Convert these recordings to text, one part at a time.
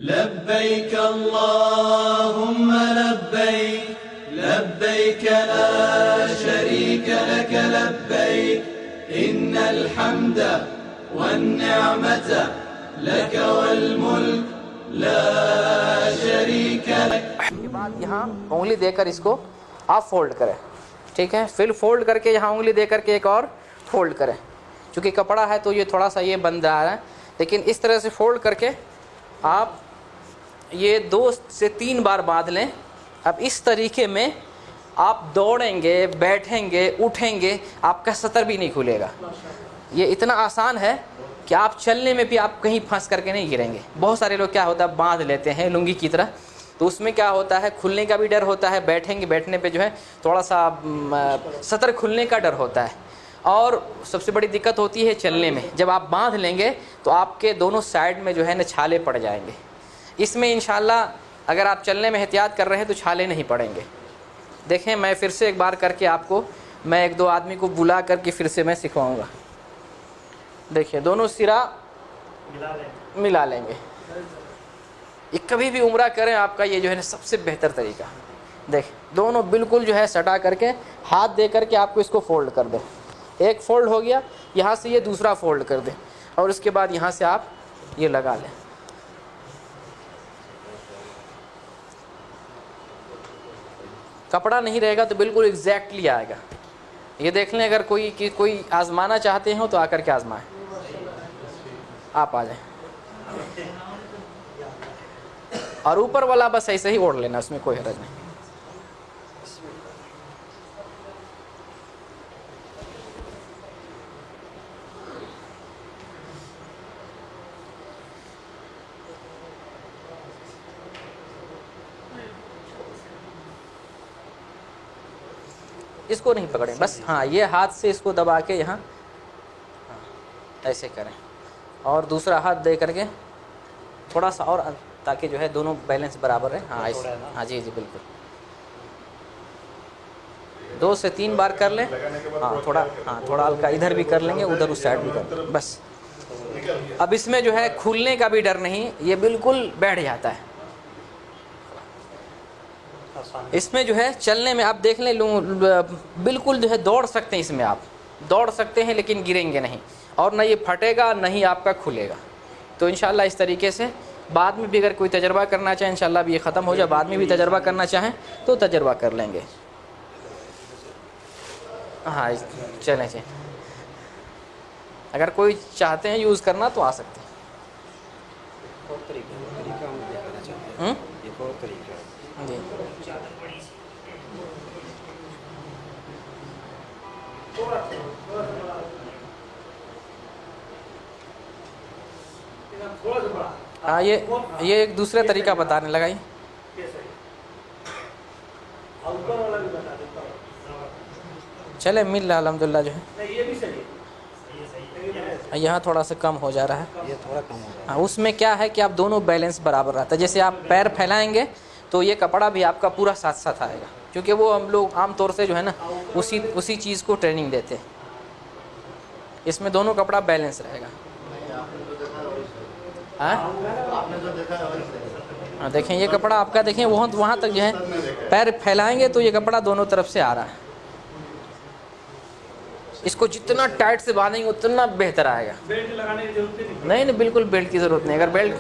لبيك اللهم لبيك لبيك لا شريك لك لبيك إن الحمد والنعمة لك والملك لا شريك لك. کے بعد یہاں انگلی دے کر اس کو آپ فولڈ کریں, ٹھیک ہے, پھر فولڈ کر کے یہاں انگلی دے کر کے ایک اور فولڈ کریں. چونکہ کپڑا ہے تو یہ تھوڑا سا یہ بند آ رہا ہے, لیکن اس طرح سے فولڈ کر کے آپ یہ 2 سے 3 بار باندھ لیں. اب اس طریقے میں آپ دوڑیں گے, بیٹھیں گے, اٹھیں گے, آپ کا سطر بھی نہیں کھلے گا. یہ اتنا آسان ہے کہ آپ چلنے میں بھی آپ کہیں پھنس کر کے نہیں گریں گے. بہت سارے لوگ کیا ہوتا ہے باندھ لیتے ہیں لنگی کی طرح, تو اس میں کیا ہوتا ہے کھلنے کا بھی ڈر ہوتا ہے, بیٹھیں گے بیٹھنے پہ جو ہے تھوڑا سا سطر کھلنے کا ڈر ہوتا ہے. اور سب سے بڑی دقت ہوتی ہے چلنے میں. جب آپ باندھ لیں گے تو آپ کے دونوں سائڈ میں جو ہے نا چھالے پڑ جائیں گے. اس میں انشاءاللہ اگر آپ چلنے میں احتیاط کر رہے ہیں تو چھالے نہیں پڑیں گے. دیکھیں میں پھر سے ایک بار کر کے آپ کو, میں 1-2 آدمی کو بلا کر کے پھر سے میں سکھاؤں گا. دیکھیں دونوں سرا ملا لیں گے. یہ کبھی بھی عمرہ کریں آپ کا یہ جو ہے نا سب سے بہتر طریقہ. دیکھ دونوں بالکل جو ہے سٹا کر کے ہاتھ دے کر کے آپ کو اس کو فولڈ کر دیں. ایک فولڈ ہو گیا, یہاں سے یہ دوسرا فولڈ کر دیں, اور اس کے بعد یہاں سے آپ یہ لگا لیں. کپڑا نہیں رہے گا تو بالکل ایگزیکٹلی آئے گا. یہ دیکھ لیں, اگر کوئی آزمانا چاہتے ہوں تو آ کر کے آزمائیں. آپ آ جائیں. اور اوپر والا بس ایسے ہی اوڑھ لینا, اس میں کوئی حرج نہیں. اس کو نہیں پکڑیں, بس ہاں یہ ہاتھ سے اس کو دبا کے یہاں ایسے کریں, اور دوسرا ہاتھ دے کر کے تھوڑا سا اور, تاکہ جو ہے دونوں بیلنس برابر رہے. ہاں ایسے, ہاں جی جی بالکل. 2 سے 3 بار کر لیں. ہاں تھوڑا ہلکا ادھر بھی کر لیں گے, ادھر اس سائڈ بھی کر لیں بس. اب اس میں جو ہے کھلنے کا بھی ڈر نہیں, یہ بالکل بیٹھ جاتا ہے. اس میں جو ہے چلنے میں آپ دیکھ لیں بالکل جو ہے دوڑ سکتے ہیں. اس میں آپ دوڑ سکتے ہیں لیکن گریں گے نہیں, اور نہ یہ پھٹے گا نہ ہی آپ کا کھلے گا. تو انشاءاللہ اس طریقے سے بعد میں بھی اگر کوئی تجربہ کرنا چاہیں, انشاءاللہ اب یہ ختم ہو جائے, بعد میں بھی تجربہ کرنا چاہیں تو تجربہ کر لیں گے. ہاں چلیں چلیں, اگر کوئی چاہتے ہیں یوز کرنا تو آ سکتے ہیں. جی ہاں یہ ایک دوسرے طریقہ بتانے لگا. چلے مل رہا الحمدللہ جو ہے, یہاں تھوڑا سا کم ہو جا رہا ہے. ہاں اس میں کیا ہے کہ آپ دونوں بیلنس برابر رہتا ہے. جیسے آپ پیر پھیلائیں گے تو یہ کپڑا بھی آپ کا پورا ساتھ ساتھ آئے گا, کیونکہ وہ ہم لوگ عام طور سے جو ہے نا اسی چیز کو ٹریننگ دیتے ہیں. اس میں دونوں کپڑا بیلنس رہے گا. ہاں دیکھیں یہ کپڑا آپ کا, دیکھیں وہاں تک جو ہے پیر پھیلائیں گے تو یہ کپڑا دونوں طرف سے آ رہا ہے. اس کو جتنا ٹائٹ سے باندھیں گے اتنا بہتر آئے گا. بیلٹ لگانے کی ضرورت نہیں. نہیں بالکل بیلٹ کی ضرورت نہیں. اگر بیلٹ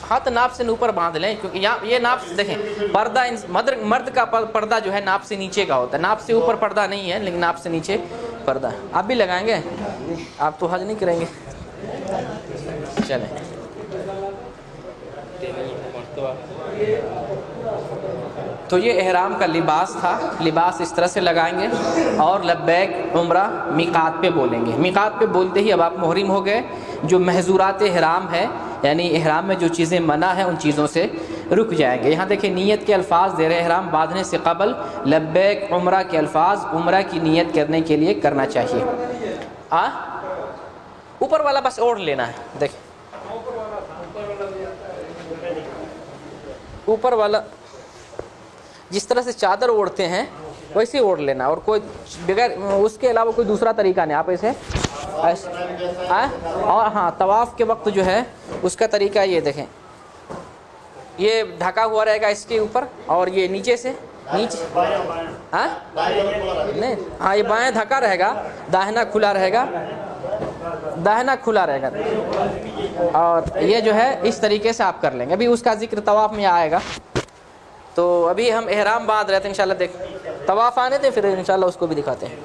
ہاتھ ناپ سے اوپر باندھ لیں, کیونکہ یہ ناپ دیکھیں پردہ مرد کا پردہ جو ہے ناپ سے نیچے کا ہوتا ہے. ناپ سے اوپر پردہ نہیں ہے, لیکن ناپ سے نیچے پردہ. آپ بھی لگائیں گے, آپ تو حج نہیں کریں گے. چلیں تو یہ احرام کا لباس تھا. لباس اس طرح سے لگائیں گے اور لبیک عمرہ میقات پہ بولیں گے. میقات پہ بولتے ہی اب آپ محرم ہو گئے. جو محظورات احرام ہے, یعنی احرام میں جو چیزیں منع ہیں ان چیزوں سے رک جائیں گے. یہاں دیکھیں نیت کے الفاظ دے رہے, احرام باندھنے سے قبل لبیک عمرہ کے الفاظ عمرہ کی نیت کرنے کے لیے کرنا چاہیے. اوپر والا بس اوڑھ لینا ہے. دیکھیں اوپر والا جس طرح سے چادر اوڑھتے ہیں ویسے اوڑھ لینا, اور کوئی بغیر اس کے علاوہ کوئی دوسرا طریقہ نہیں. آپ ایسے اور ہاں طواف کے وقت جو ہے اس کا طریقہ یہ دیکھیں، یہ ڈھکا ہوا رہے گا اس کے اوپر، اور یہ نیچے سے نیچے نہیں، ہاں یہ بائیں ڈھکا رہے گا، داہنا کھلا رہے گا، داہنا کھلا رہے گا، اور یہ جو ہے اس طریقے سے آپ کر لیں گے. ابھی اس کا ذکر طواف میں آئے گا. تو ابھی ہم احرام باندھ رہے تھے، انشاءاللہ دیکھ طواف آنے تھے، پھر انشاءاللہ اس کو بھی دکھاتے ہیں.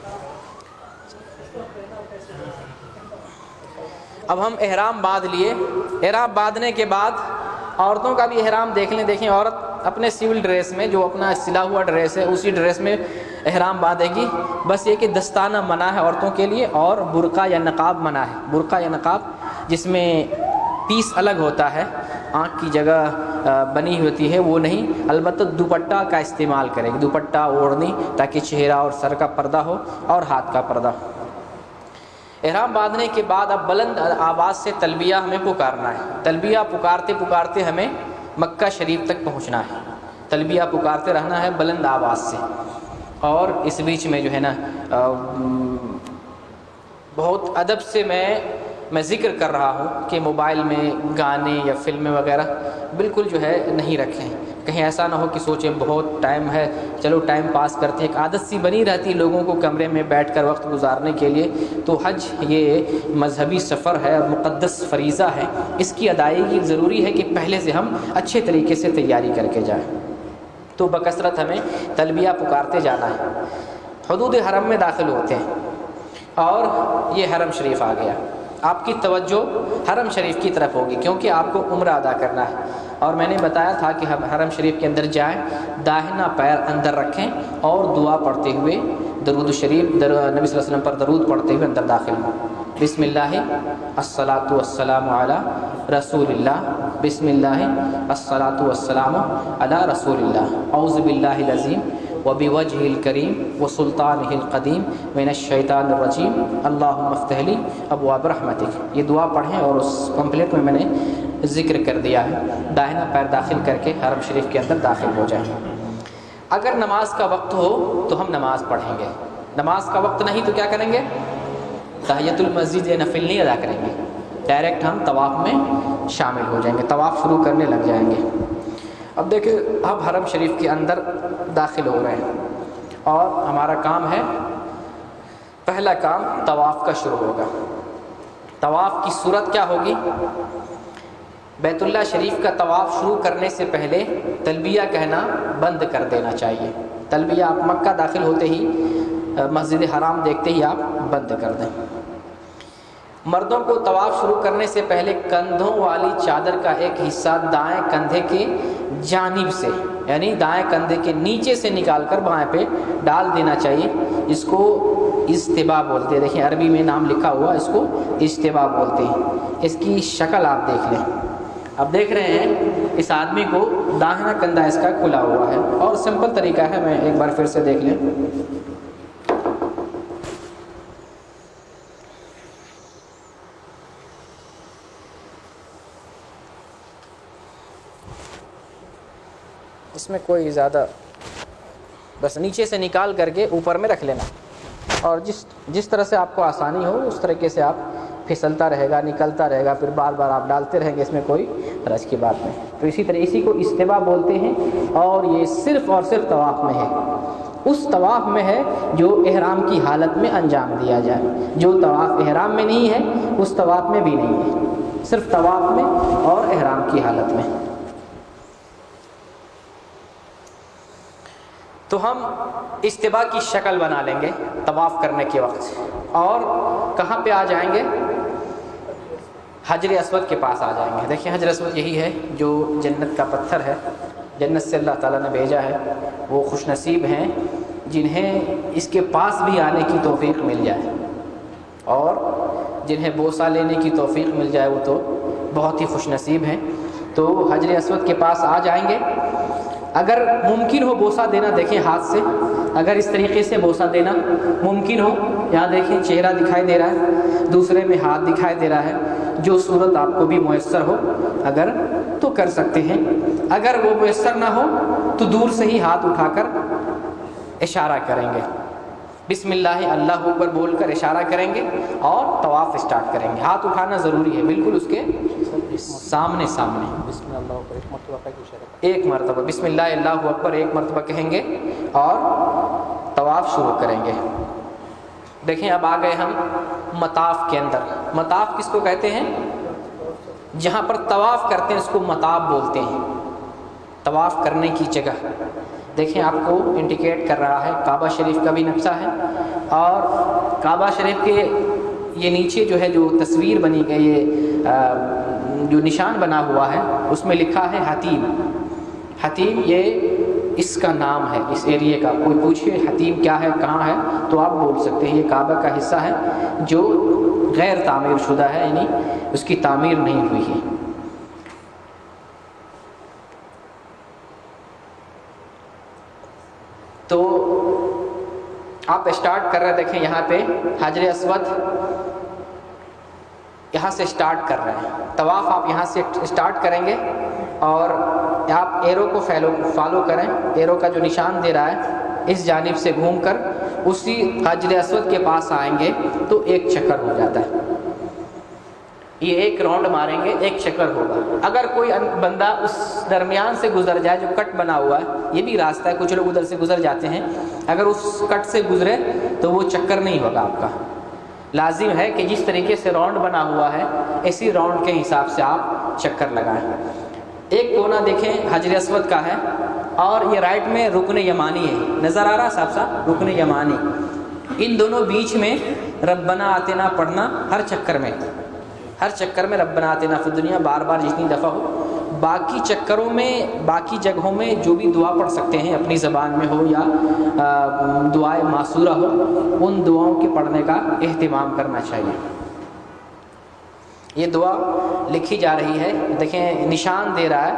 اب ہم احرام باندھ لیے. احرام باندھنے کے بعد عورتوں کا بھی احرام دیکھ لیں. دیکھیں عورت اپنے سول ڈریس میں، جو اپنا سلا ہوا ڈریس ہے اسی ڈریس میں احرام باندھے گی. بس یہ کہ دستانہ منع ہے عورتوں کے لیے، اور برقع یا نقاب منع ہے. برقع یا نقاب جس میں پیس الگ ہوتا ہے، آنکھ کی جگہ بنی ہوتی ہے، وہ نہیں. البتہ دوپٹہ کا استعمال کرے گی، دوپٹہ اوڑھنی، تاکہ چہرہ اور سر کا پردہ ہو اور ہاتھ کا پردہ ہو. احرام باندھنے کے بعد اب بلند آواز سے تلبیہ ہمیں پکارنا ہے. تلبیہ پکارتے پکارتے ہمیں مکہ شریف تک پہنچنا ہے. تلبیہ پکارتے رہنا ہے بلند آواز سے. اور اس بیچ میں جو ہے نا بہت ادب سے میں ذکر کر رہا ہوں کہ موبائل میں گانے یا فلمیں وغیرہ بالکل جو ہے نہیں رکھیں. کہیں ایسا نہ ہو کہ سوچیں بہت ٹائم ہے، چلو ٹائم پاس کرتے ہیں. ایک عادت سی بنی رہتی ہے لوگوں کو کمرے میں بیٹھ کر وقت گزارنے کے لیے. تو حج یہ مذہبی سفر ہے اور مقدس فریضہ ہے، اس کی ادائیگی ضروری ہے کہ پہلے سے ہم اچھے طریقے سے تیاری کر کے جائیں. تو بکثرت ہمیں تلبیہ پکارتے جانا ہے. حدود حرم میں داخل ہوتے ہیں اور یہ حرم شریف آ گیا. آپ کی توجہ حرم شریف کی طرف ہوگی کیونکہ آپ کو عمرہ ادا کرنا ہے. اور میں نے بتایا تھا کہ حرم شریف کے اندر جائیں، داہنا پیر اندر رکھیں اور دعا پڑھتے ہوئے درود شریف نبی صلی اللہ علیہ وسلم پر درود پڑھتے ہوئے اندر داخل ہوں. بسم اللہ الصلاۃ والسلام علی رسول اللہ، بسم اللہ الصلاۃ والسلام علی رسول اللہ، اعوذ باللہ العظیم وبوجہ الکریم وسلطانہ القدیم من الشیطان الرجیم، اللہم افتح لی ابواب رحمتک. یہ دعا پڑھیں اور اس پمفلٹ میں نے ذکر کر دیا ہے. داہنا پیر داخل کر کے حرم شریف کے اندر داخل ہو جائیں. اگر نماز کا وقت ہو تو ہم نماز پڑھیں گے. نماز کا وقت نہیں تو کیا کریں گے؟ تحیۃ المسجد یا نفل نہیں ادا کریں گے، ڈائریکٹ ہم طواف میں شامل ہو جائیں گے، طواف شروع کرنے لگ جائیں گے. اب دیکھیں اب حرم شریف کے اندر داخل ہو رہے ہیں اور ہمارا کام ہے، پہلا کام طواف کا شروع ہوگا. طواف کی صورت کیا ہوگی؟ بیت اللہ شریف کا طواف شروع کرنے سے پہلے تلبیہ کہنا بند کر دینا چاہیے. تلبیہ آپ مکہ داخل ہوتے ہی، مسجد حرام دیکھتے ہی آپ بند کر دیں. مردوں کو طواف شروع کرنے سے پہلے کندھوں والی چادر کا ایک حصہ دائیں کندھے کے جانب سے، یعنی دائیں کندھے کے نیچے سے نکال کر بائیں پہ ڈال دینا چاہیے. اس کو اجتباء بولتے ہیں. دیکھیں عربی میں نام لکھا ہوا، اس کو اجتباء بولتے ہیں. اس کی شکل آپ دیکھ لیں. اب دیکھ رہے ہیں اس آدمی کو داہنا کندھا اس کا کھلا ہوا ہے، اور سمپل طریقہ ہے، میں ایک بار پھر سے دیکھ لیں. اس میں کوئی زیادہ، بس نیچے سے نکال کر کے اوپر میں رکھ لینا، اور جس طرح سے آپ کو آسانی ہو اس طریقے سے آپ پھسلتا رہے گا، نکلتا رہے گا، پھر بار بار آپ ڈالتے رہیں گے. اس میں کوئی حرج کی بات نہیں. تو اسی کو اجتباء بولتے ہیں، اور یہ صرف اور صرف طواف میں ہے. اس طواف میں ہے جو احرام کی حالت میں انجام دیا جائے. جو طواف احرام میں نہیں ہے اس طواف میں بھی نہیں ہے، صرف طواف میں اور احرام کی حالت میں. تو ہم اجتباء کی شکل بنا لیں گے طواف کرنے کے وقت، اور کہاں پہ آ جائیں گے؟ حجر اسود کے پاس آ جائیں گے. دیکھیں حجر اسود یہی ہے جو جنت کا پتھر ہے، جنت سے اللہ تعالیٰ نے بھیجا ہے. وہ خوش نصیب ہیں جنہیں اس کے پاس بھی آنے کی توفیق مل جائے، اور جنہیں بوسہ لینے کی توفیق مل جائے وہ تو بہت ہی خوش نصیب ہیں. تو حجر اسود کے پاس آ جائیں گے. اگر ممکن ہو بوسہ دینا، دیکھیں ہاتھ سے اگر اس طریقے سے بوسہ دینا ممکن ہو، یہاں دیکھیں چہرہ دکھائی دے رہا ہے، دوسرے میں ہاتھ دکھائی دے رہا ہے، جو صورت آپ کو بھی میسر ہو اگر تو کر سکتے ہیں. اگر وہ میسر نہ ہو تو دور سے ہی ہاتھ اٹھا کر اشارہ کریں گے. بسم اللہ اللہ اکبر بول کر اشارہ کریں گے اور طواف اسٹارٹ کریں گے. ہاتھ اٹھانا ضروری ہے بالکل اس کے سامنے سامنے. بسم اللہ اکبر ایک مرتبہ کا اشارہ. ایک مرتبہ بسم اللہ اللہ اکبر ایک مرتبہ کہیں گے اور طواف شروع کریں گے. دیکھیں اب آ گئے ہم مطاف کے اندر. مطاف کس کو کہتے ہیں؟ جہاں پر طواف کرتے ہیں اس کو مطاف بولتے ہیں. طواف کرنے کی جگہ دیکھیں آپ کو انڈیکیٹ کر رہا ہے کعبہ شریف کا بھی نقشہ ہے اور کعبہ شریف کے یہ نیچے جو ہے جو تصویر بنی گئی یہ جو نشان بنا ہوا ہے اس میں لکھا ہے حتیم. حتیم یہ اس کا نام ہے اس ایریے کا. کوئی پوچھے حتیم کیا ہے کہاں ہے تو آپ بول سکتے ہیں یہ کعبہ کا حصہ ہے جو غیر تعمیر شدہ ہے یعنی اس کی تعمیر نہیں ہوئی ہے. تو آپ اسٹارٹ کر رہے ہیں. دیکھیں یہاں پہ حجر اسود یہاں سے اسٹارٹ کر رہے ہیں. طواف آپ یہاں سے اسٹارٹ کریں گے اور آپ ایرو کو فالو کریں. ایرو کا جو نشان دے رہا ہے اس جانب سے گھوم کر اسی حجر اسود کے پاس آئیں گے تو ایک چکر ہو جاتا ہے. یہ ایک راؤنڈ ماریں گے ایک چکر ہوگا. اگر کوئی بندہ اس درمیان سے گزر جائے جو کٹ بنا ہوا ہے یہ بھی راستہ ہے کچھ لوگ ادھر سے گزر جاتے ہیں اگر اس کٹ سے گزرے تو وہ چکر نہیں ہوگا آپ کا. لازم ہے کہ جس طریقے سے راؤنڈ بنا ہوا ہے اسی راؤنڈ کے حساب سے آپ چکر لگائیں. ایک کونا دیکھیں حجر اسود کا ہے اور یہ رائٹ میں رکن یمانی ہے. نظر آ رہا صاحب صاحب رکن یمانی. ان دونوں بیچ میں ربنا آتنا پڑھنا ہر چکر میں ربنا آتنا فی الدنیا بار بار جتنی دفعہ ہو. باقی چکروں میں باقی جگہوں میں جو بھی دعا پڑھ سکتے ہیں اپنی زبان میں ہو یا دعائے معصورہ ہو ان دعاؤں کے پڑھنے کا اہتمام کرنا چاہیے. یہ دعا لکھی جا رہی ہے دیکھیں نشان دے رہا ہے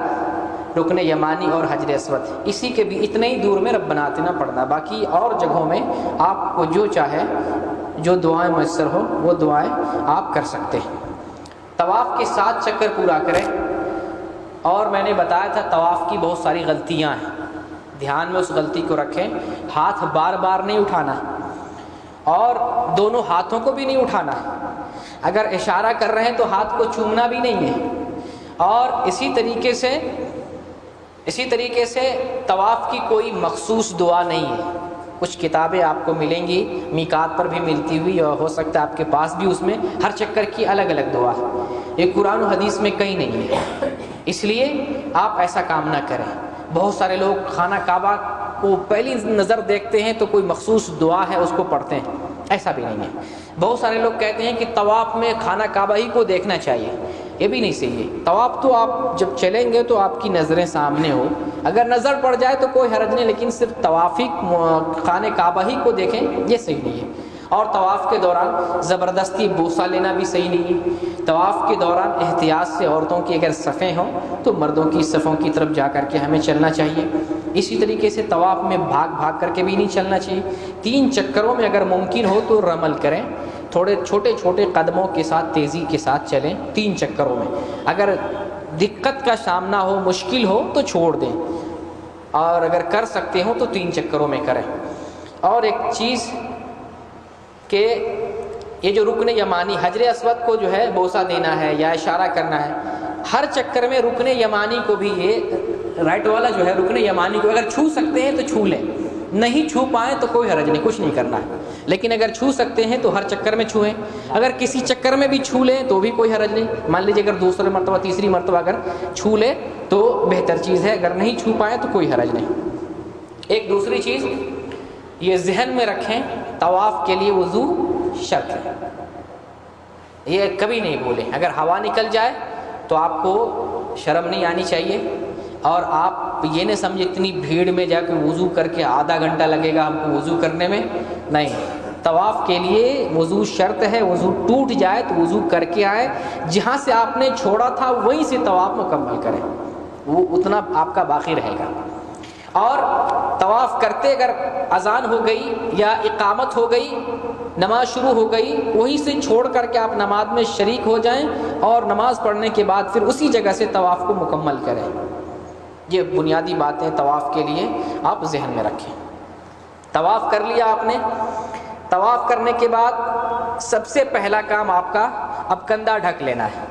رکن یمانی اور حجر اسود. اسی کے بھی اتنے ہی دور میں ربنا آتنا پڑھنا. باقی اور جگہوں میں آپ کو جو چاہے جو دعائیں میسر ہو وہ دعائیں آپ کر سکتے ہیں. طواف کے 7 چکر پورا کریں. اور میں نے بتایا تھا طواف کی بہت ساری غلطیاں ہیں دھیان میں اس غلطی کو رکھیں. ہاتھ بار بار نہیں اٹھانا اور دونوں ہاتھوں کو بھی نہیں اٹھانا. اگر اشارہ کر رہے ہیں تو ہاتھ کو چومنا بھی نہیں ہے. اور اسی طریقے سے طواف کی کوئی مخصوص دعا نہیں ہے. کچھ کتابیں آپ کو ملیں گی میقات پر بھی ملتی ہوئی اور ہو سکتا ہے آپ کے پاس بھی اس میں ہر چکر کی الگ الگ دعا ہے. یہ قرآن و حدیث میں کہیں نہیں ہے. اس لیے آپ ایسا کام نہ کریں. بہت سارے لوگ خانہ کعبہ کو پہلی نظر دیکھتے ہیں تو کوئی مخصوص دعا ہے اس کو پڑھتے ہیں. ایسا بھی نہیں ہے. بہت سارے لوگ کہتے ہیں کہ طواف میں خانہ کعبہ ہی کو دیکھنا چاہیے. یہ بھی نہیں صحیح ہے. طواف تو آپ جب چلیں گے تو آپ کی نظریں سامنے ہو. اگر نظر پڑ جائے تو کوئی حرج نہیں لیکن صرف طوافی خانہ کعبہ ہی کو دیکھیں یہ صحیح نہیں ہے. اور طواف کے دوران زبردستی بوسہ لینا بھی صحیح نہیں ہے. طواف کے دوران احتیاط سے عورتوں کی اگر صفیں ہوں تو مردوں کی صفوں کی طرف جا کر کے ہمیں چلنا چاہیے. اسی طریقے سے طواف میں بھاگ کر کے بھی نہیں چلنا چاہیے. 3 چکروں میں اگر ممکن ہو تو رمل کریں. تھوڑے چھوٹے قدموں کے ساتھ تیزی کے ساتھ چلیں 3 چکروں میں. اگر دقت کا سامنا ہو مشکل ہو تو چھوڑ دیں اور اگر کر سکتے ہو تو 3 چکروں میں کریں. اور ایک چیز کہ یہ جو رکن یمانی حجر اسود کو جو ہے بوسہ دینا ہے یا اشارہ کرنا ہے ہر چکر میں رکن یمانی کو بھی یہ رائٹ والا جو ہے رکن یمانی کو اگر چھو سکتے ہیں تو چھو لیں. نہیں چھو پائیں تو کوئی حرج نہیں کچھ نہیں کرنا ہے. لیکن اگر چھو سکتے ہیں تو ہر چکر میں چھوئیں. اگر کسی چکر میں بھی چھو لیں تو بھی کوئی حرج نہیں. مان لیجیے اگر دوسرے مرتبہ تیسری مرتبہ اگر چھو لیں تو بہتر چیز ہے. اگر نہیں چھو پائیں تو کوئی حرج نہیں. ایک دوسری چیز یہ ذہن میں رکھیں طواف کے لیے وضو شرط ہے. یہ کبھی نہیں بولیں. اگر ہوا نکل جائے تو آپ کو شرم نہیں آنی چاہیے اور آپ یہ نہ سمجھے اتنی بھیڑ میں جا کے وضو کر کے آدھا گھنٹہ لگے گا ہم کو وضو کرنے میں. نہیں, طواف کے لیے وضو شرط ہے. وضو ٹوٹ جائے تو وضو کر کے آئے. جہاں سے آپ نے چھوڑا تھا وہیں سے طواف مکمل کریں. وہ اتنا آپ کا باقی رہے گا. اور طواف کرتے اگر اذان ہو گئی یا اقامت ہو گئی نماز شروع ہو گئی وہیں سے چھوڑ کر کے آپ نماز میں شریک ہو جائیں اور نماز پڑھنے کے بعد پھر اسی جگہ سے طواف کو مکمل کریں. یہ بنیادی باتیں طواف کے لیے آپ ذہن میں رکھیں. طواف کر لیا آپ نے طواف کرنے کے بعد سب سے پہلا کام آپ کا اب کندھا ڈھک لینا ہے،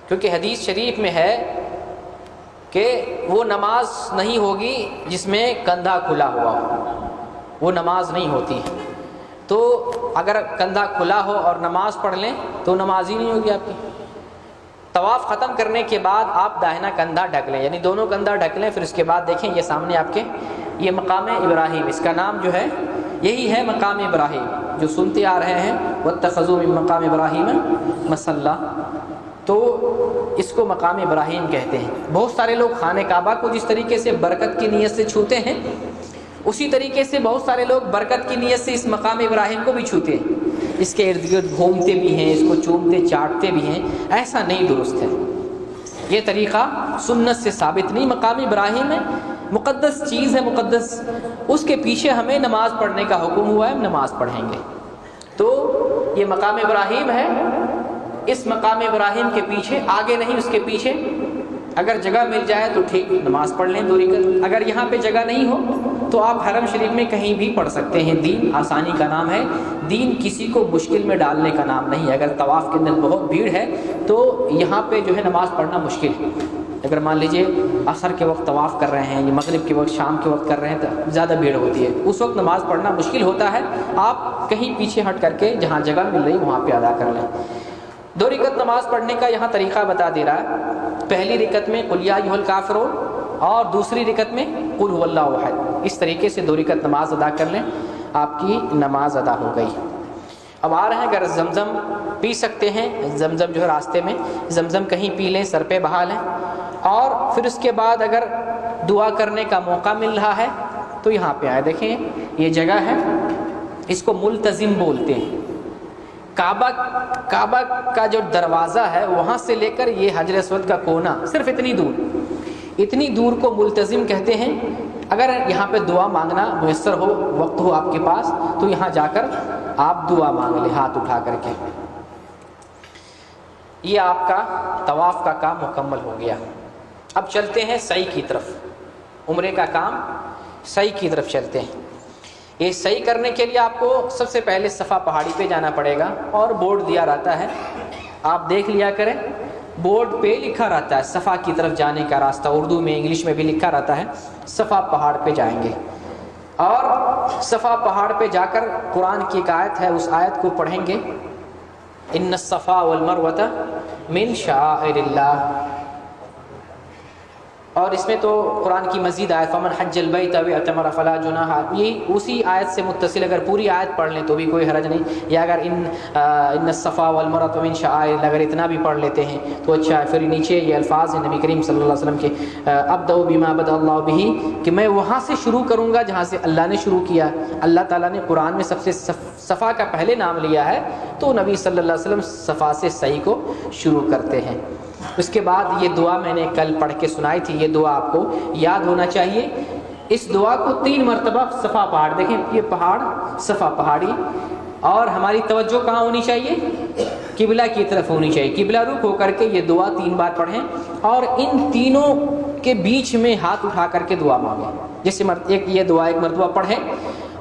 کیونکہ حدیث شریف میں ہے کہ وہ نماز نہیں ہوگی جس میں کندھا کھلا ہوا ہو، وہ نماز نہیں ہوتی۔ تو اگر کندھا کھلا ہو اور نماز پڑھ لیں تو نماز ہی نہیں ہوگی آپ کی۔ طواف ختم کرنے کے بعد آپ داہنا کندھا ڈھک لیں، یعنی دونوں کندھا ڈھک لیں، پھر اس کے بعد دیکھیں یہ سامنے آپ کے یہ مقام ابراہیم، اس کا نام جو ہے یہی ہے مقام ابراہیم جو سنتے آ رہے ہیں، واتخذوا من مقام ابراہیم مصلی، تو اس کو مقام ابراہیم کہتے ہیں۔ بہت سارے لوگ خانہ کعبہ کو جس طریقے سے برکت کی نیت سے چھوتے ہیں، اسی طریقے سے بہت سارے لوگ برکت کی نیت سے اس مقام ابراہیم کو بھی چھوتے ہیں، اس کے ارد گرد گھومتے بھی ہیں، اس کو چومتے چاٹتے بھی ہیں، ایسا نہیں درست ہے، یہ طریقہ سنت سے ثابت نہیں۔ مقام ابراہیم ہے، مقدس چیز ہے، مقدس، اس کے پیچھے ہمیں نماز پڑھنے کا حکم ہوا ہے، ہم نماز پڑھیں گے۔ تو یہ مقام ابراہیم ہے، اس مقام ابراہیم کے پیچھے، آگے نہیں اس کے پیچھے، اگر جگہ مل جائے تو ٹھیک نماز پڑھ لیں 2 رکعت، اگر یہاں پہ جگہ نہیں ہو تو آپ حرم شریف میں کہیں بھی پڑھ سکتے ہیں۔ دین آسانی کا نام ہے، دین کسی کو مشکل میں ڈالنے کا نام نہیں ہے۔ اگر طواف کے اندر بہت بھیڑ ہے تو یہاں پہ جو ہے نماز پڑھنا مشکل ہے۔ اگر مان لیجئے عصر کے وقت طواف کر رہے ہیں یا مغرب کے وقت، شام کے وقت کر رہے ہیں تو زیادہ بھیڑ ہوتی ہے، اس وقت نماز پڑھنا مشکل ہوتا ہے، آپ کہیں پیچھے ہٹ کر کے جہاں جگہ مل رہی وہاں پہ ادا کر لیں۔ 2 رکعت نماز پڑھنے کا یہاں طریقہ بتا دے رہا ہے، پہلی رکعت میں قل یا ایھا الکافرون اور دوسری رکعت میں قل هو اللہ احد، اس طریقے سے 2 رکعت نماز ادا کر لیں، آپ کی نماز ادا ہو گئی۔ اب آ رہے ہیں، اگر زمزم پی سکتے ہیں، زمزم جو ہے راستے میں زمزم کہیں پی لیں، سر پہ بہا لیں، اور پھر اس کے بعد اگر دعا کرنے کا موقع مل رہا ہے تو یہاں پہ آئے، دیکھیں یہ جگہ ہے، اس کو ملتزم بولتے ہیں۔ کعبہ کا جو دروازہ ہے وہاں سے لے کر یہ حجر اسود کا کونا، صرف اتنی دور کو ملتزم کہتے ہیں۔ اگر یہاں پہ دعا مانگنا میسر ہو، وقت ہو آپ کے پاس، تو یہاں جا کر آپ دعا مانگ لیں ہاتھ اٹھا کر کے۔ یہ آپ کا طواف کا کام مکمل ہو گیا۔ اب چلتے ہیں سعی کی طرف، عمرے کا کام سعی کی طرف چلتے ہیں۔ یہ صحیح کرنے کے لیے آپ کو سب سے پہلے صفا پہاڑی پہ جانا پڑے گا، اور بورڈ دیا رہتا ہے، آپ دیکھ لیا کریں، بورڈ پہ لکھا رہتا ہے صفا کی طرف جانے کا راستہ، اردو میں انگلش میں بھی لکھا رہتا ہے، صفا پہاڑ پہ جائیں گے، اور صفا پہاڑ پہ جا کر قرآن کی ایک آیت ہے، اس آیت کو پڑھیں گے، ان الصفا والمروۃ من شعائر اللہ، اور اس میں تو قرآن کی مزید آیت فمن حج البیت او اعتمر فلا جناح، یہ اسی آیت سے متصل، اگر پوری آیت پڑھ لیں تو بھی کوئی حرج نہیں، یا اگر ان الصفا والمروۃ من شعائر، اگر اتنا بھی پڑھ لیتے ہیں تو اچھا ہے۔ پھر نیچے یہ الفاظ ہیں نبی کریم صلی اللہ علیہ وسلم کے، ابدأ بما بدأ اللہ بہ، کہ میں وہاں سے شروع کروں گا جہاں سے اللہ نے شروع کیا۔ اللہ تعالیٰ نے قرآن میں سب سے صفا کا پہلے نام لیا ہے، تو نبی صلی اللہ علیہ وسلم صفا سے صحیح کو شروع کرتے ہیں۔ اس کے بعد یہ دعا میں نے کل پڑھ کے سنائی تھی، یہ دعا آپ کو یاد ہونا چاہیے۔ اس دعا کو 3 مرتبہ صفا پہاڑ، دیکھیں یہ پہاڑ صفا پہاڑی، اور ہماری توجہ کہاں ہونی چاہیے؟ قبلہ کی طرف ہونی چاہیے، قبلہ رخ ہو کر کے یہ دعا 3 بار پڑھیں، اور ان تینوں کے بیچ میں ہاتھ اٹھا کر کے دعا مانگیں۔ جیسے یہ دعا 1 مرتبہ پڑھیں،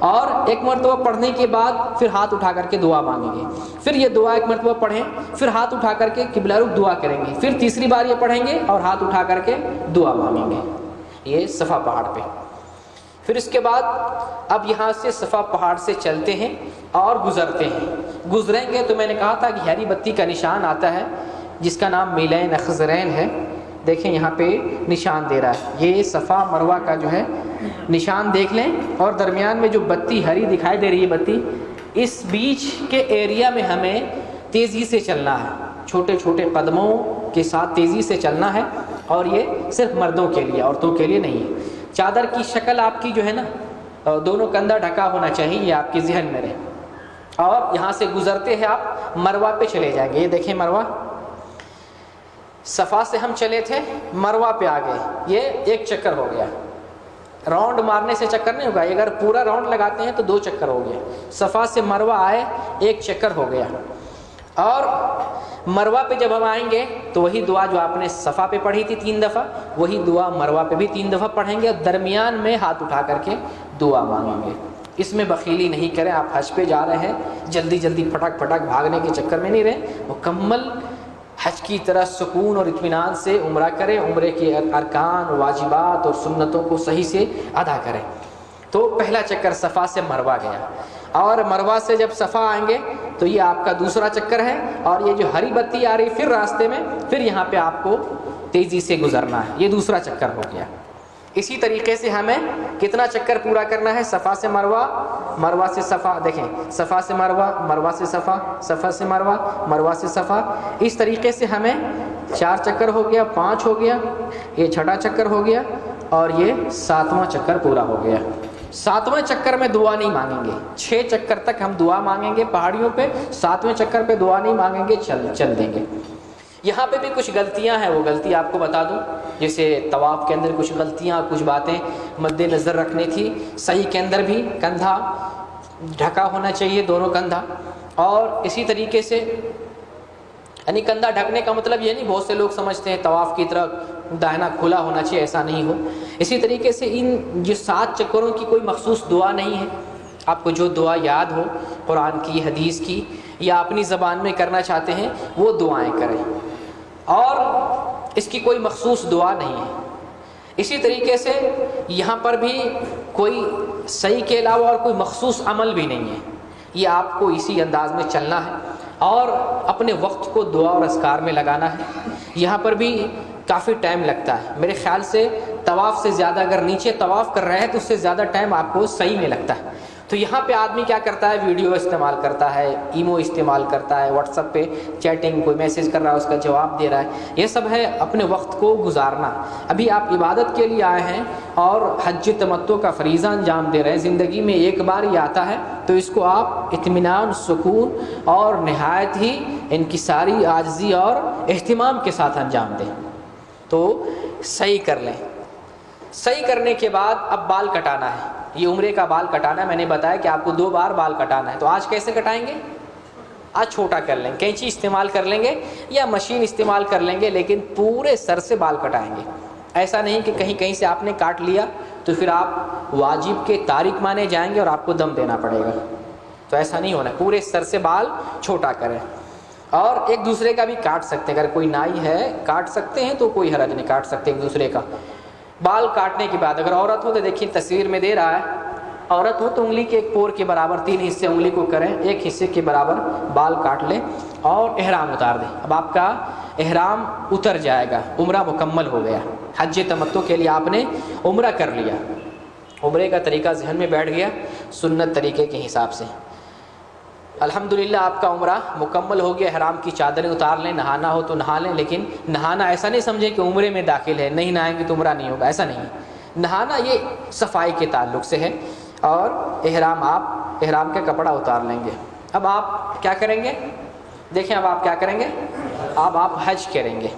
اور 1 مرتبہ پڑھنے کے بعد پھر ہاتھ اٹھا کر کے دعا مانگیں گے، پھر یہ دعا 1 مرتبہ پڑھیں، پھر ہاتھ اٹھا کر کے قبلہ رخ دعا کریں گے، پھر تیسری بار یہ پڑھیں گے اور ہاتھ اٹھا کر کے دعا مانگیں گے، یہ صفا پہاڑ پہ۔ پھر اس کے بعد اب یہاں سے صفا پہاڑ سے چلتے ہیں اور گزرتے ہیں، گزریں گے تو میں نے کہا تھا کہ ہری بتی کا نشان آتا ہے جس کا نام میلین اخضرین ہے، دیکھیں یہاں پہ نشان دے رہا ہے، یہ صفا مروہ کا جو ہے نشان دیکھ لیں، اور درمیان میں جو بتی ہری دکھائی دے رہی ہے بتی، اس بیچ کے ایریا میں ہمیں تیزی سے چلنا ہے، چھوٹے چھوٹے قدموں کے ساتھ تیزی سے چلنا ہے، اور یہ صرف مردوں کے لیے، عورتوں کے لیے نہیں ہے۔ چادر کی شکل آپ کی جو ہے نا، دونوں کندھا ڈھکا ہونا چاہیے، یہ آپ کے ذہن میں رہے، اور یہاں سے گزرتے ہیں آپ مروہ پہ چلے جائیں گے۔ یہ دیکھیں مروہ، صفا سے ہم چلے تھے، مروہ پہ آ گئے، یہ 1 چکر ہو گیا، راؤنڈ مارنے سے چکر نہیں ہوگا، اگر پورا راؤنڈ لگاتے ہیں تو 2 چکر ہو گیا، صفا سے مروہ آئے 1 چکر ہو گیا، اور مروہ پہ جب ہم آئیں گے تو وہی دعا جو آپ نے صفا پہ پڑھی تھی 3 دفعہ، وہی دعا مروہ پہ بھی 3 دفعہ پڑھیں گے، اور درمیان میں ہاتھ اٹھا کر کے دعا مانگیں گے۔ اس میں بخیلی نہیں کریں. آپ حج پہ جا رہے ہیں, جلدی جلدی پھٹک پھٹک بھاگنے کے چکر میں نہیں رہیں, مکمل حج کی طرح سکون اور اطمینان سے عمرہ کریں, عمرے کے ارکان, واجبات اور سنتوں کو صحیح سے ادا کریں. تو پہلا چکر صفا سے مروہ گیا, اور مروہ سے جب صفا آئیں گے تو یہ آپ کا دوسرا چکر ہے, اور یہ جو ہری بتی آ رہی پھر راستے میں, پھر یہاں پہ آپ کو تیزی سے گزرنا ہے, یہ دوسرا چکر ہو گیا. اسی طریقے سے ہمیں کتنا چکر پورا کرنا ہے؟ صفا سے مروہ, مروہ سے صفا. دیکھیں, صفا سے مروہ, مروہ سے صفا, صفا سے مروہ, مروہ سے صفا. اس طریقے سے ہمیں 4 چکر ہو گیا, 5 ہو گیا, یہ 6واں چکر ہو گیا, اور یہ 7واں چکر پورا ہو گیا. 7ویں چکر میں دعا نہیں مانگیں گے. 6 چکر تک ہم دعا مانگیں گے پہاڑیوں پہ, 7ویں چکر پہ دعا نہیں مانگیں گے, چل دیں گے. یہاں پہ بھی کچھ غلطیاں ہیں, وہ غلطی آپ کو بتا دوں. جیسے طواف کے اندر کچھ غلطیاں, کچھ باتیں مد نظر رکھنی تھی. صحیح کے اندر بھی کندھا ڈھکا ہونا چاہیے, دونوں کندھا. اور اسی طریقے سے یعنی کندھا ڈھکنے کا مطلب یہ نہیں, بہت سے لوگ سمجھتے ہیں طواف کی طرح داہنا کھلا ہونا چاہیے, ایسا نہیں ہو. اسی طریقے سے ان جو 7 چکروں کی کوئی مخصوص دعا نہیں ہے. آپ کو جو دعا یاد ہو قرآن کی, حدیث کی, یا اپنی زبان میں کرنا چاہتے ہیں وہ دعائیں کریں, اور اس کی کوئی مخصوص دعا نہیں ہے. اسی طریقے سے یہاں پر بھی کوئی صحیح کے علاوہ اور کوئی مخصوص عمل بھی نہیں ہے. یہ آپ کو اسی انداز میں چلنا ہے, اور اپنے وقت کو دعا اور اذکار میں لگانا ہے. یہاں پر بھی کافی ٹائم لگتا ہے. میرے خیال سے طواف سے زیادہ, اگر نیچے طواف کر رہے ہیں تو اس سے زیادہ ٹائم آپ کو صحیح میں لگتا ہے. تو یہاں پہ آدمی کیا کرتا ہے, ویڈیو استعمال کرتا ہے, ایمو استعمال کرتا ہے, واٹس ایپ پہ چیٹنگ, کوئی میسج کر رہا ہے اس کا جواب دے رہا ہے. یہ سب ہے اپنے وقت کو گزارنا. ابھی آپ عبادت کے لیے آئے ہیں اور حج تمتع کا فریضہ انجام دے رہے ہیں. زندگی میں ایک بار یہ آتا ہے, تو اس کو آپ اطمینان, سکون اور نہایت ہی انکساری, عاجزی اور اہتمام کے ساتھ انجام دیں. تو صحیح کر لیں. صحیح کرنے کے بعد اب بال کٹانا ہے. یہ عمرے کا بال کٹانا ہے. میں نے بتایا کہ آپ کو 2 بار بال کٹانا ہے. تو آج کیسے کٹائیں گے؟ آج چھوٹا کر لیں, کینچی استعمال کر لیں گے یا مشین استعمال کر لیں گے, لیکن پورے سر سے بال کٹائیں گے. ایسا نہیں کہ کہیں کہیں سے آپ نے کاٹ لیا تو پھر آپ واجب کے تارک مانے جائیں گے اور آپ کو دم دینا پڑے گا. تو ایسا نہیں ہونا, پورے سر سے بال چھوٹا کریں. اور ایک دوسرے کا بھی کاٹ سکتے ہیں, اگر کوئی نائی ہے کاٹ سکتے ہیں تو کوئی حرج نہیں, کاٹ سکتے ایک دوسرے کا. بال کاٹنے کے بعد اگر عورت ہو تو دیکھیے تصویر میں دے رہا ہے, عورت ہو تو انگلی کے ایک پور کے برابر 3 حصے انگلی کو کریں, 1 حصے کے برابر بال کاٹ لیں اور احرام اتار دیں. اب آپ کا احرام اتر جائے گا, عمرہ مکمل ہو گیا. حج تمتع کے لیے آپ نے عمرہ کر لیا, عمرے کا طریقہ ذہن میں بیٹھ گیا سنت طریقے کے حساب سے. الحمدللہ آپ کا عمرہ مکمل ہو گیا. احرام کی چادریں اتار لیں, نہانا ہو تو نہا لیں, لیکن نہانا ایسا نہیں سمجھیں کہ عمرے میں داخل ہے, نہیں نہائیں گے تو عمرہ نہیں ہوگا, ایسا نہیں. نہانا یہ صفائی کے تعلق سے ہے, اور احرام آپ احرام کا کپڑا اتار لیں گے. اب آپ کیا کریں گے؟ دیکھیں اب آپ کیا کریں گے, اب آپ حج کریں گے.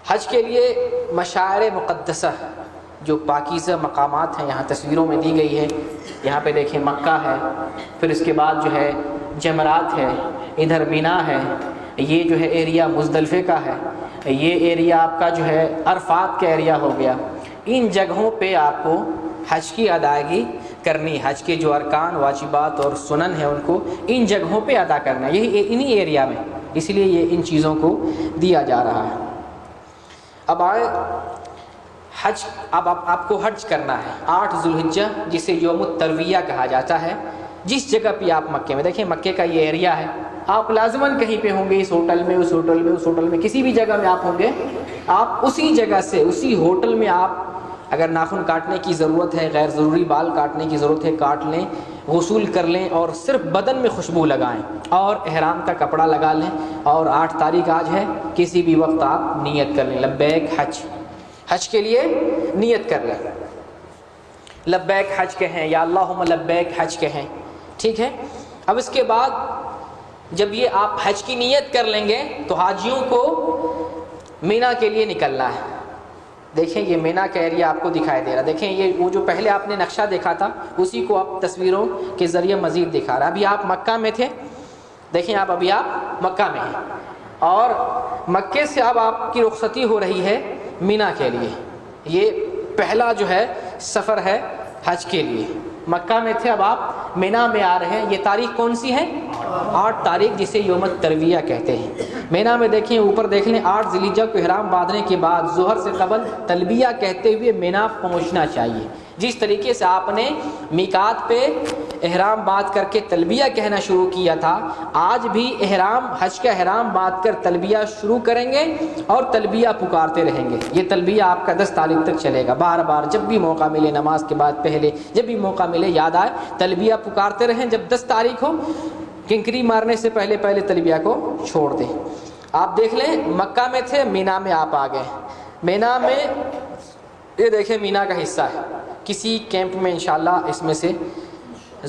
حج کے لیے مشاعر مقدسہ جو پاکیزہ مقامات ہیں یہاں تصویروں میں دی گئی ہے. یہاں پہ دیکھیں مکہ ہے, پھر اس کے بعد جو ہے جمرات ہے, ادھر مینا ہے, یہ جو ہے ایریا مزدلفے کا ہے, یہ ایریا آپ کا جو ہے عرفات کا ایریا ہو گیا. ان جگہوں پہ آپ کو حج کی ادائیگی کرنی, حج کے جو ارکان, واجبات اور سنن ہیں ان کو ان جگہوں پہ ادا کرنا, یہی انہی ایریا میں, اس لیے یہ ان چیزوں کو دیا جا رہا ہے. اب آئے حج, اب آپ کو حج کرنا ہے 8 ذو الحجہ, جسے یوم الترویہ کہا جاتا ہے. جس جگہ پہ آپ مکے میں, دیکھیں مکے کا یہ ایریا ہے, آپ لازماً کہیں پہ ہوں گے, اس ہوٹل میں, اس ہوٹل میں, اس ہوٹل میں, کسی بھی جگہ میں آپ ہوں گے, آپ اسی جگہ سے اسی ہوٹل میں آپ اگر ناخن کاٹنے کی ضرورت ہے, غیر ضروری بال کاٹنے کی ضرورت ہے, کاٹ لیں, غسل کر لیں, اور صرف بدن میں خوشبو لگائیں اور احرام کا کپڑا لگا لیں. اور 8 تاریخ آج ہے, کسی بھی وقت آپ نیت کر لیں لبیک حج, حج کے لیے نیت کر لیں, لبیک حج کہیں یا اللہم لبیک حج کہیں, ٹھیک ہے. اب اس کے بعد جب یہ آپ حج کی نیت کر لیں گے تو حاجیوں کو مینا کے لیے نکلنا ہے. دیکھیں یہ مینا کا ایریا آپ کو دکھائی دے رہا, دیکھیں یہ وہ جو پہلے آپ نے نقشہ دیکھا تھا اسی کو آپ تصویروں کے ذریعے مزید دکھا رہا. ابھی آپ مکہ میں تھے, دیکھیں آپ ابھی آپ مکہ میں ہیں, اور مکے سے اب آپ کی رخصتی ہو رہی ہے مینا کے لیے. یہ پہلا جو ہے سفر ہے حج کے لیے. مکہ میں تھے، اب آپ مینا میں آ رہے ہیں. یہ تاریخ کون سی ہے؟ 8 تاریخ، جسے یوم الترویہ کہتے ہیں. مینا میں دیکھیں، اوپر دیکھ لیں، 8 ذی الحجہ کو احرام باندھنے کے بعد ظہر سے قبل تلبیہ کہتے ہوئے مینا پہنچنا چاہیے. جس طریقے سے آپ نے میقات پہ احرام باندھ کر کے تلبیہ کہنا شروع کیا تھا، آج بھی حج کا احرام باندھ کر تلبیہ شروع کریں گے اور تلبیہ پکارتے رہیں گے. یہ تلبیہ آپ کا 10 تاریخ تک چلے گا. بار بار جب بھی موقع ملے، نماز کے بعد پہلے جب بھی موقع ملے، یاد آئے تلبیہ پکارتے رہیں. جب 10 تاریخ ہو، کنکری مارنے سے پہلے تلبیہ کو چھوڑ دیں. آپ دیکھ لیں، مکہ میں تھے، مینا میں آپ آ گئے. مینا میں یہ دیکھیں مینا کا حصہ ہے. کسی کیمپ میں انشاءاللہ اس میں سے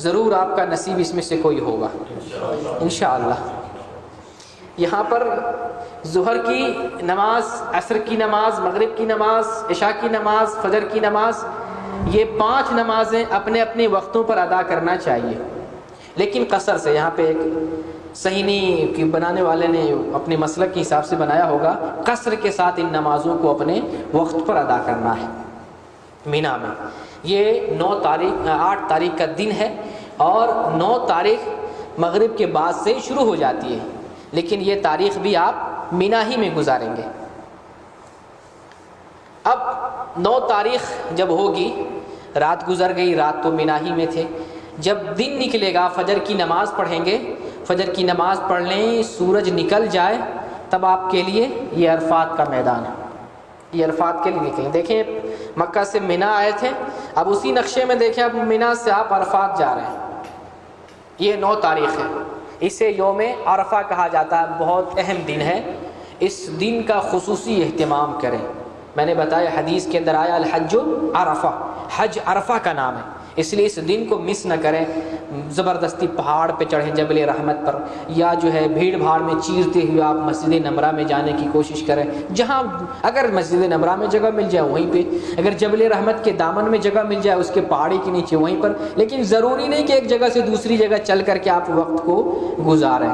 ضرور آپ کا نصیب اس میں سے کوئی ہوگا انشاءاللہ. یہاں پر ظہر کی نماز، عصر کی نماز، مغرب کی نماز، عشاء کی نماز، فجر کی نماز، یہ 5 نمازیں اپنے اپنے وقتوں پر ادا کرنا چاہیے، لیکن قصر سے. یہاں پہ ایک صحیح کی بنانے والے نے اپنے مسلک کے حساب سے بنایا ہوگا، قصر کے ساتھ ان نمازوں کو اپنے وقت پر ادا کرنا ہے. مینا میں یہ 8 تاریخ کا دن ہے اور 9 تاریخ مغرب کے بعد سے شروع ہو جاتی ہے، لیکن یہ تاریخ بھی آپ مینا ہی میں گزاریں گے. اب 9 تاریخ جب ہوگی، رات گزر گئی، رات تو مینا ہی میں تھے. جب دن نکلے گا، فجر کی نماز پڑھیں گے، فجر کی نماز پڑھ لیں، سورج نکل جائے، تب آپ کے لیے یہ عرفات کا میدان ہے. یہ عرفات کے لیے نکلیں. دیکھیں مکہ سے مینا آئے تھے، اب اسی نقشے میں دیکھیں اب مینا سے آپ عرفات جا رہے ہیں. یہ 9 تاریخ ہے، اسے یوم عرفہ کہا جاتا ہے. بہت اہم دن ہے، اس دن کا خصوصی اہتمام کریں. میں نے بتایا حدیث کے اندر آیا الحج عرفہ، حج عرفہ کا نام ہے، اس لیے اس دن کو مس نہ کریں. زبردستی پہاڑ پہ چڑھیں جبل رحمت پر، یا جو ہے بھیڑ بھاڑ میں چیرتے ہوئے آپ مسجد نمرہ میں جانے کی کوشش کریں. جہاں اگر مسجد نمرہ میں جگہ مل جائے وہیں پہ، اگر جبل رحمت کے دامن میں جگہ مل جائے اس کے پہاڑی کے نیچے وہیں پر، لیکن ضروری نہیں کہ ایک جگہ سے دوسری جگہ چل کر کے آپ وقت کو گزاریں.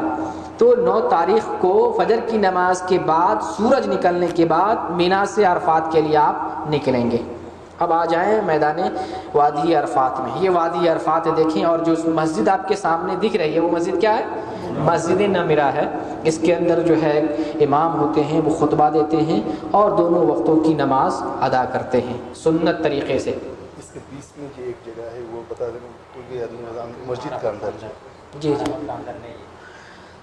تو 9 تاریخ کو فجر کی نماز کے بعد، سورج نکلنے کے بعد مینا سے عرفات کے لیے آپ نکلیں گے. اب آ جائیں میدان وادی عرفات میں. یہ وادی عرفات ہے، دیکھیں. اور جو مسجد آپ کے سامنے دکھ رہی ہے وہ مسجد کیا ہے؟ مسجد نمرہ ہے. اس کے اندر جو ہے امام ہوتے ہیں، وہ خطبہ دیتے ہیں اور دونوں وقتوں کی نماز ادا کرتے ہیں سنت طریقے سے. اس کے بیچ میں جو ایک جگہ ہے وہ بتا دیں کیونکہ مسجد کا اندر. جی جی.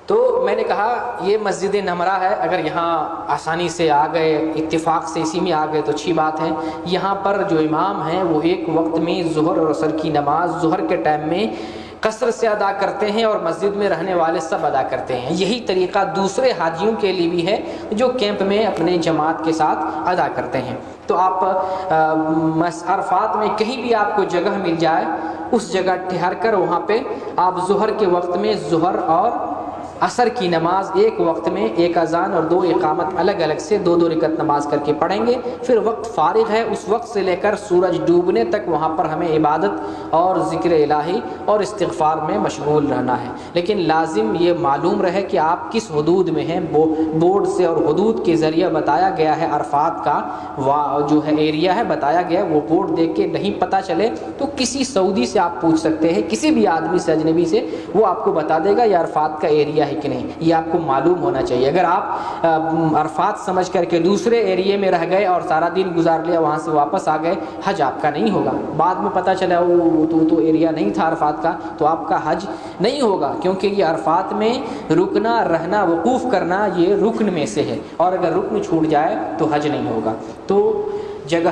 تو میں نے کہا یہ مسجد نمرہ ہے. اگر یہاں آسانی سے آ گئے، اتفاق سے اسی میں آ گئے تو اچھی بات ہے. یہاں پر جو امام ہیں وہ ایک وقت میں ظہر اور عصر کی نماز ظہر کے ٹائم میں قصر سے ادا کرتے ہیں اور مسجد میں رہنے والے سب ادا کرتے ہیں. یہی طریقہ دوسرے حاجیوں کے لیے بھی ہے جو کیمپ میں اپنے جماعت کے ساتھ ادا کرتے ہیں. تو آپ عرفات میں کہیں بھی آپ کو جگہ مل جائے، اس جگہ ٹھہر کر وہاں پہ آپ ظہر کے وقت میں ظہر اور عصر کی نماز ایک وقت میں، ایک اذان اور 2 اقامت الگ الگ سے 2 رکعت نماز کر کے پڑھیں گے. پھر وقت فارغ ہے، اس وقت سے لے کر سورج ڈوبنے تک وہاں پر ہمیں عبادت اور ذکر الہی اور استغفار میں مشغول رہنا ہے. لیکن لازم یہ معلوم رہے کہ آپ کس حدود میں ہیں. بورڈ سے اور حدود کے ذریعہ بتایا گیا ہے، عرفات کا جو ہے ایریا ہے بتایا گیا ہے، وہ بورڈ دیکھ کے نہیں پتہ چلے تو کسی سعودی سے آپ پوچھ سکتے ہیں، کسی بھی آدمی سے اجنبی سے، وہ آپ کو بتا دے گا یہ عرفات کا ایریا ہے کہ نہیں. یہ آپ کو معلوم ہونا چاہیے. اگر آپ عرفات سمجھ کر کے دوسرے ایریے میں رہ گئے اور سارا دن گزار لیا، وہاں سے واپس آ گئے، حج آپ کا نہیں ہوگا. بعد میں پتہ چلا وہ تو ایریا نہیں تھا عرفات کا، تو آپ کا حج نہیں ہوگا. کیونکہ یہ عرفات میں رکنا، رہنا، وقوف کرنا یہ رکن میں سے ہے، اور اگر رکن چھوٹ جائے تو حج نہیں ہوگا. تو جگہ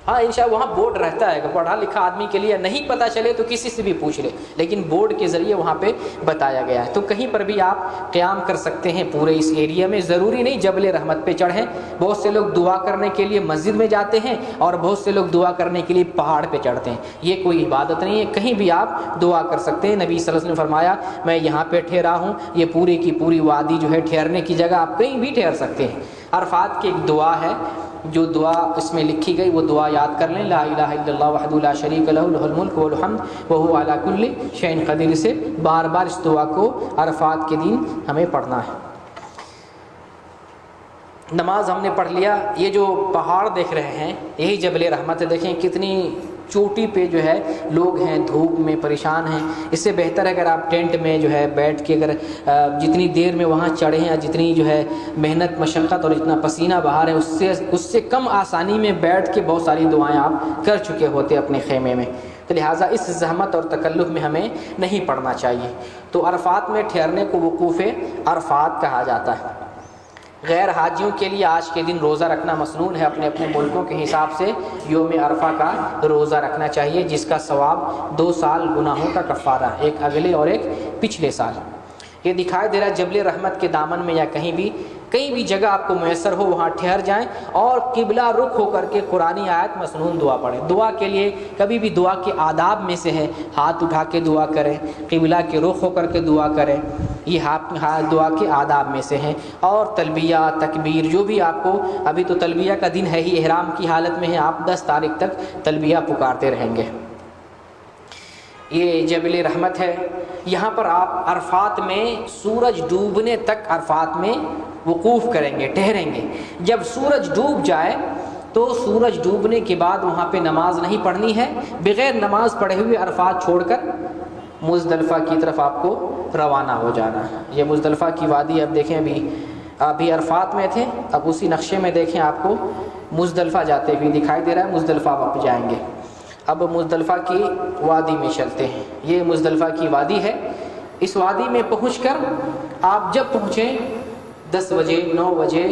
ہاں انشاءاللہ وہاں بورڈ رہتا ہے. پڑھا لکھا آدمی کے لیے نہیں پتہ چلے تو کسی سے بھی پوچھ لے، لیکن بورڈ کے ذریعے وہاں پہ بتایا گیا ہے. تو کہیں پر بھی آپ قیام کر سکتے ہیں پورے اس ایریا میں. ضروری نہیں جبل رحمت پہ چڑھیں. بہت سے لوگ دعا کرنے کے لیے مسجد میں جاتے ہیں اور بہت سے لوگ دعا کرنے کے لیے پہاڑ پہ چڑھتے ہیں. یہ کوئی عبادت نہیں ہے، کہیں بھی آپ دعا کر سکتے ہیں. نبی صلی اللہ علیہ وسلم نے فرمایا میں یہاں پہ ٹھہرا ہوں، یہ پوری کی پوری وادی جو ہے ٹھہرنے کی جگہ، آپ کہیں بھی ٹھہر سکتے ہیں. عرفات کی ایک دعا ہے، جو دعا اس میں لکھی گئی وہ دعا یاد کر لیں. لا الہ الا اللہ وحدہ لا شریک لہ لہ الملک وله الحمد وهو علی کل شیء قدیر سے بار بار اس دعا کو عرفات کے دن ہمیں پڑھنا ہے. نماز ہم نے پڑھ لیا. یہ جو پہاڑ دیکھ رہے ہیں یہی جبل رحمت ہے. دیکھیں کتنی چوٹی پہ جو ہے لوگ ہیں، دھوپ میں پریشان ہیں، اس سے بہتر ہے اگر آپ ٹینٹ میں جو ہے بیٹھ کے اگر جتنی دیر میں وہاں چڑھے ہیں، جتنی جو ہے محنت مشقت اور جتنا پسینہ بہا رہے ہیں، اس سے کم آسانی میں بیٹھ کے بہت ساری دعائیں آپ کر چکے ہوتے اپنے خیمے میں، تو لہٰذا اس زحمت اور تکلف میں ہمیں نہیں پڑنا چاہیے۔ تو عرفات میں ٹھہرنے کو وقوف عرفات کہا جاتا ہے۔ غیر حاجیوں کے لیے آج کے دن روزہ رکھنا مسنون ہے، اپنے اپنے ملکوں کے حساب سے یوم عرفہ کا روزہ رکھنا چاہیے، جس کا ثواب 2 سال گناہوں کا کفارہ ہے، ایک اگلے اور ایک پچھلے سال۔ یہ دکھائی دے رہا ہے جبل رحمت کے دامن میں یا کہیں بھی جگہ آپ کو میسر ہو وہاں ٹھہر جائیں اور قبلہ رخ ہو کر کے قرآنی آیت مسنون دعا پڑھیں۔ دعا کے لیے کبھی بھی دعا کے آداب میں سے ہے ہاتھ اٹھا کے دعا کریں، قبلہ کے رخ ہو کر کے دعا کریں، یہ دعا کے آداب میں سے ہیں۔ اور تلبیہ تکبیر جو بھی آپ کو، ابھی تو تلبیہ کا دن ہے ہی، احرام کی حالت میں ہے، آپ 10 تاریخ تک تلبیہ پکارتے رہیں گے۔ یہ جبل رحمت ہے، یہاں پر آپ عرفات میں سورج ڈوبنے تک عرفات میں وقوف کریں گے، ٹھہریں گے۔ جب سورج ڈوب جائے تو سورج ڈوبنے کے بعد وہاں پہ نماز نہیں پڑھنی ہے، بغیر نماز پڑھے ہوئے عرفات چھوڑ کر مزدلفہ کی طرف آپ کو روانہ ہو جانا ہے۔ یہ مزدلفہ کی وادی، اب دیکھیں ابھی عرفات میں تھے، اب اسی نقشے میں دیکھیں آپ کو مزدلفہ جاتے ہوئے دکھائی دے رہا ہے، مزدلفہ واپس جائیں گے۔ اب مزدلفہ کی وادی میں چلتے ہیں، یہ مزدلفہ کی وادی ہے۔ اس وادی میں پہنچ کر آپ جب پہنچیں 10 بجے 9 بجے،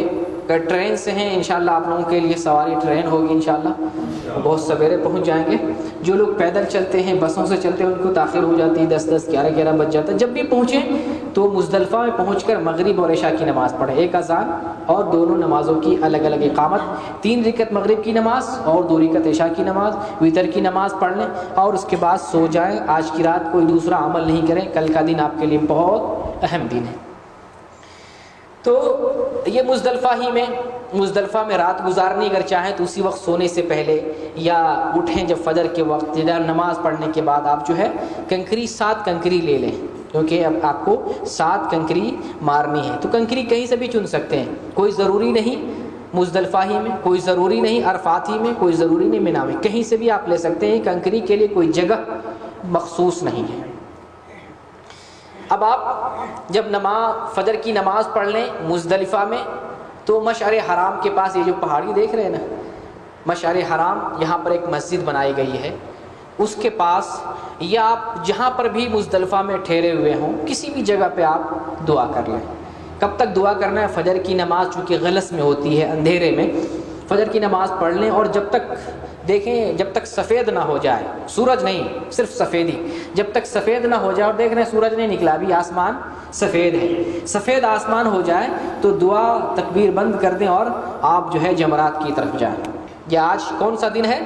اگر ٹرین سے ہیں انشاءاللہ آپ لوگوں کے لیے سواری ٹرین ہوگی انشاءاللہ، بہت سویرے پہنچ جائیں گے۔ جو لوگ پیدل چلتے ہیں، بسوں سے چلتے ہیں، ان کو تاخیر ہو جاتی ہے، 10 11 بج جاتا ہے۔ جب بھی پہنچیں تو مزدلفہ میں پہنچ کر مغرب اور عشاء کی نماز پڑھیں، ایک اذان اور دونوں نمازوں کی الگ الگ اقامت، 3 رکعت مغرب کی نماز اور 2 رکعت عشاء کی نماز، وتر کی نماز پڑھ لیں اور اس کے بعد سو جائیں۔ آج کی رات کوئی دوسرا عمل نہیں کریں، کل کا دن آپ کے لیے بہت اہم دن ہے۔ تو یہ مزدلفہ میں رات گزارنی اگر چاہیں تو اسی وقت سونے سے پہلے یا اٹھیں جب فجر کے وقت یا نماز پڑھنے کے بعد آپ جو ہے کنکری 7 کنکری لے لیں، کیونکہ اب آپ کو 7 کنکری مارنی ہے۔ تو کنکری کہیں سے بھی چن سکتے ہیں، کوئی ضروری نہیں مزدلفہ ہی میں، کوئی ضروری نہیں عرفات ہی میں، کوئی ضروری نہیں مینا میں، کہیں سے بھی آپ لے سکتے ہیں۔ کنکری کے لیے کوئی جگہ مخصوص نہیں ہے۔ اب آپ جب فجر کی نماز پڑھ لیں مزدلفہ میں تو مشعر حرام کے پاس، یہ جو پہاڑی دیکھ رہے ہیں نا، مشعر حرام، یہاں پر ایک مسجد بنائی گئی ہے، اس کے پاس یا آپ جہاں پر بھی مزدلفہ میں ٹھہرے ہوئے ہوں کسی بھی جگہ پہ آپ دعا کر لیں۔ کب تک دعا کرنا ہے؟ فجر کی نماز چونکہ غلس میں ہوتی ہے، اندھیرے میں، فجر کی نماز پڑھ لیں اور جب تک دیکھیں جب تک سفید نہ ہو جائے، سورج نہیں صرف سفیدی، جب تک سفید نہ ہو جائے، اور دیکھ رہے ہیں سورج نہیں نکلا، ابھی آسمان سفید ہے، سفید آسمان ہو جائے تو دعا تکبیر بند کر دیں اور آپ جو ہے جمرات کی طرف جائیں۔ یہ آج کون سا دن ہے؟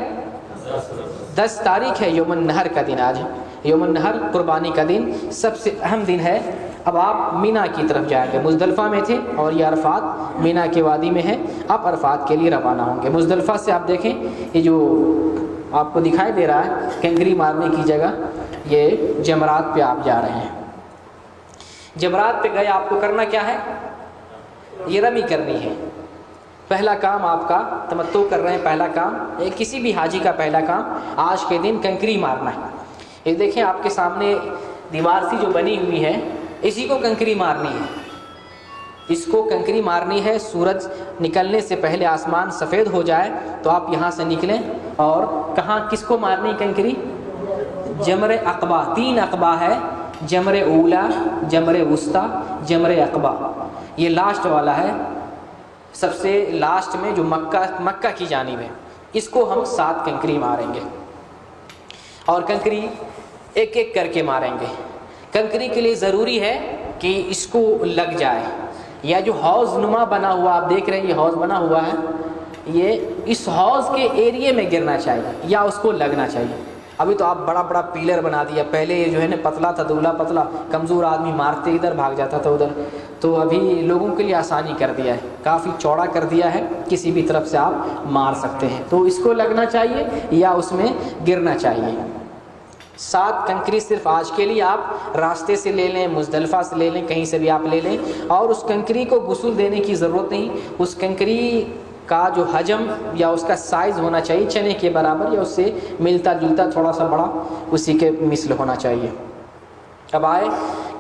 10 تاریخ ہے، یوم النحر کا دن آج ہے، یوم النحر قربانی کا دن، سب سے اہم دن ہے۔ اب آپ مینا کی طرف جائیں گے، مزدلفہ میں تھے اور یہ عرفات مینا کے وادی میں ہے، آپ عرفات کے لیے روانہ ہوں گے۔ مزدلفہ سے آپ دیکھیں یہ جو آپ کو دکھائی دے رہا ہے کنکری مارنے کی جگہ، یہ جمرات پہ آپ جا رہے ہیں۔ جمرات پہ گئے آپ کو کرنا کیا ہے؟ یہ رمی کرنی ہے۔ پہلا کام آپ کا تمتع کر رہے ہیں، پہلا کام کسی بھی حاجی کا پہلا کام آج کے دن کنکری مارنا ہے۔ یہ دیکھیں آپ کے سامنے دیوار سی جو بنی ہوئی ہے، اسی کو کنکری مارنی ہے، اس کو کنکری مارنی ہے۔ سورج نکلنے سے پہلے آسمان سفید ہو جائے تو آپ یہاں سے نکلیں اور کہاں کس کو مارنی کنکری؟ جمر عقبہ، 3 عقبہ ہے، جمر اولا، جمر وسطیٰ، جمر عقبہ، یہ لاسٹ والا ہے، سب سے لاسٹ میں جو مکہ کی جانب ہے، اس کو ہم 7 کنکری ماریں گے اور کنکری ایک ایک کر کے ماریں گے۔ کنکری کے لیے ضروری ہے کہ اس کو لگ جائے، یا جو حوض نما بنا ہوا آپ دیکھ رہے ہیں، یہ حوض بنا ہوا ہے، یہ اس حوض کے ایریے میں گرنا چاہیے یا اس کو لگنا چاہیے۔ ابھی تو آپ بڑا بڑا پیلر بنا دیا، پہلے یہ جو ہے نا پتلا تھا، دبلا پتلا، کمزور آدمی مارتے ادھر بھاگ جاتا تھا ادھر، تو ابھی لوگوں کے لیے آسانی کر دیا ہے، کافی چوڑا کر دیا ہے، کسی بھی طرف سے آپ مار سکتے ہیں۔ تو اس کو لگنا چاہیے یا اس میں گرنا چاہیے۔ 7 کنکری صرف آج کے لیے آپ راستے سے لے لیں، مزدلفہ سے لے لیں، کہیں سے بھی آپ لے لیں، اور اس کنکری کو غسل دینے کی ضرورت نہیں، اس کنکری کا جو حجم یا اس کا سائز ہونا چاہیے چنے کے برابر یا اس سے ملتا جلتا تھوڑا سا بڑا اسی کے مثل ہونا چاہیے۔ اب آئے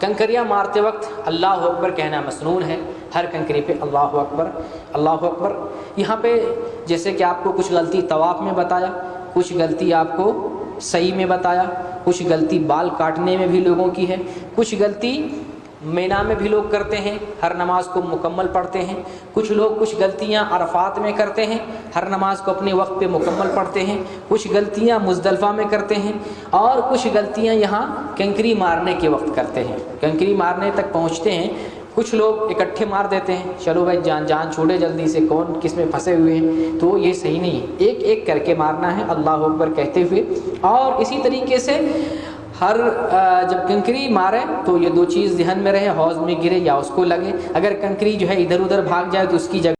کنکریاں مارتے وقت اللہ اکبر کہنا مسنون ہے، ہر کنکری پہ اللہ اکبر اللہ اکبر۔ یہاں پہ جیسے کہ آپ کو کچھ غلطی طواف میں بتایا، کچھ غلطی آپ کو صحیح میں بتایا، کچھ غلطی بال کاٹنے میں بھی لوگوں کی ہے، کچھ غلطی مینا میں بھی لوگ کرتے ہیں، ہر نماز کو مکمل پڑھتے ہیں، کچھ لوگ کچھ غلطیاں عرفات میں کرتے ہیں، ہر نماز کو اپنے وقت پہ مکمل پڑھتے ہیں، کچھ غلطیاں مزدلفہ میں کرتے ہیں، اور کچھ غلطیاں یہاں کنکری مارنے کے وقت کرتے ہیں۔ کنکری مارنے تک پہنچتے ہیں، کچھ لوگ اکٹھے مار دیتے ہیں، چلو بھائی جان چھوڑے جلدی سے، کون کس میں پھنسے ہوئے ہیں، تو یہ صحیح نہیں ہے، ایک ایک کر کے مارنا ہے اللہ اکبر کہتے ہوئے۔ اور اسی طریقے سے ہر جب کنکری مارے تو یہ دو چیز ذہن میں رہے، حوض میں گرے یا اس کو لگے، اگر کنکری جو ہے ادھر ادھر بھاگ جائے تو اس کی جگہ